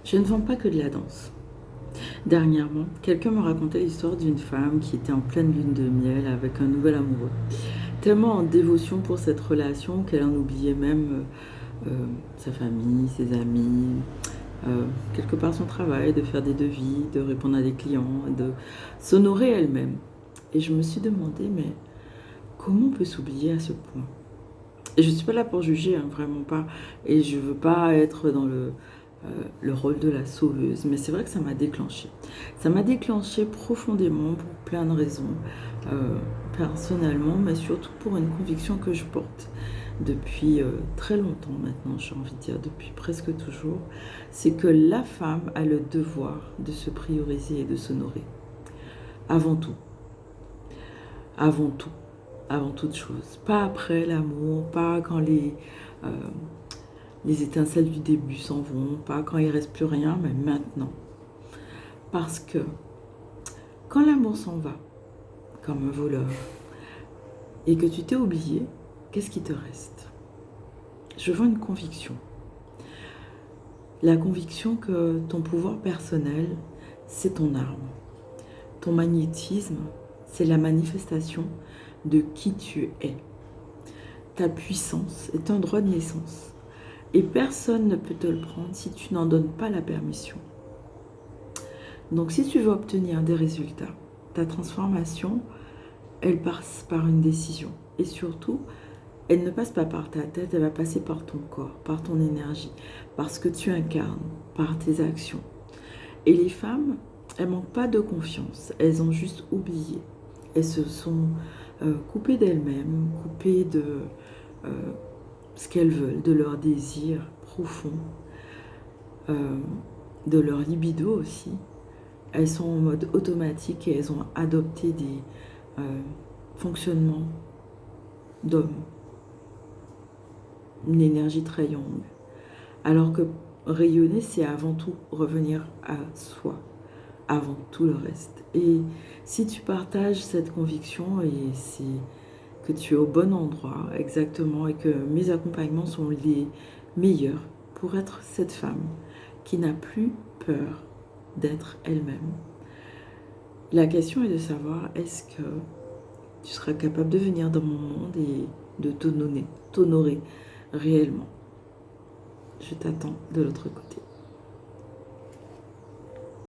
Je ne vends pas que de la danse. Dernièrement, quelqu'un me racontait l'histoire d'une femme qui était en pleine lune de miel avec un nouvel amoureux. Tellement en dévotion pour cette relation qu'elle en oubliait même sa famille, ses amis, quelque part son travail, de faire des devis, de répondre à des clients, de s'honorer elle-même. Et je me suis demandé, mais comment on peut s'oublier à ce point? Et je ne suis pas là pour juger, hein, vraiment pas. Et je ne veux pas être dans le rôle de la sauveuse. Mais c'est vrai que ça m'a déclenché. Ça m'a déclenché profondément pour plein de raisons. euh, Personnellement, mais surtout pour une conviction que je porte depuis très longtemps maintenant, j'ai envie de dire, depuis presque toujours. C'est que la femme a le devoir de se prioriser et de s'honorer. Avant tout. Avant tout. Avant toute chose. Pas après l'amour, pas quand euh, les étincelles du début s'en vont, pas quand il ne reste plus rien, mais maintenant. Parce que quand l'amour s'en va, comme un voleur, et que tu t'es oublié, qu'est-ce qui te reste? Je veux une conviction. La conviction que ton pouvoir personnel, c'est ton arme. Ton magnétisme, c'est la manifestation de qui tu es. Ta puissance est un droit de naissance. Et personne ne peut te le prendre si tu n'en donnes pas la permission. Donc si tu veux obtenir des résultats, ta transformation, elle passe par une décision. Et surtout, elle ne passe pas par ta tête, elle va passer par ton corps, par ton énergie, par ce que tu incarnes, par tes actions. Et les femmes, elles manquent pas de confiance, elles ont juste oublié. Elles se sont coupées d'elles-mêmes, coupées de euh, ce qu'elles veulent, de leurs désirs profonds, euh, de leur libido aussi. Elles sont en mode automatique et elles ont adopté des fonctionnements d'hommes, une énergie très young. Alors que rayonner, c'est avant tout revenir à soi, avant tout le reste. Et si tu partages cette conviction et c'est que tu es au bon endroit exactement et que mes accompagnements sont les meilleurs pour être cette femme qui n'a plus peur d'être elle-même. La question est de savoir est-ce que tu seras capable de venir dans mon monde et de t'honorer réellement. Je t'attends de l'autre côté.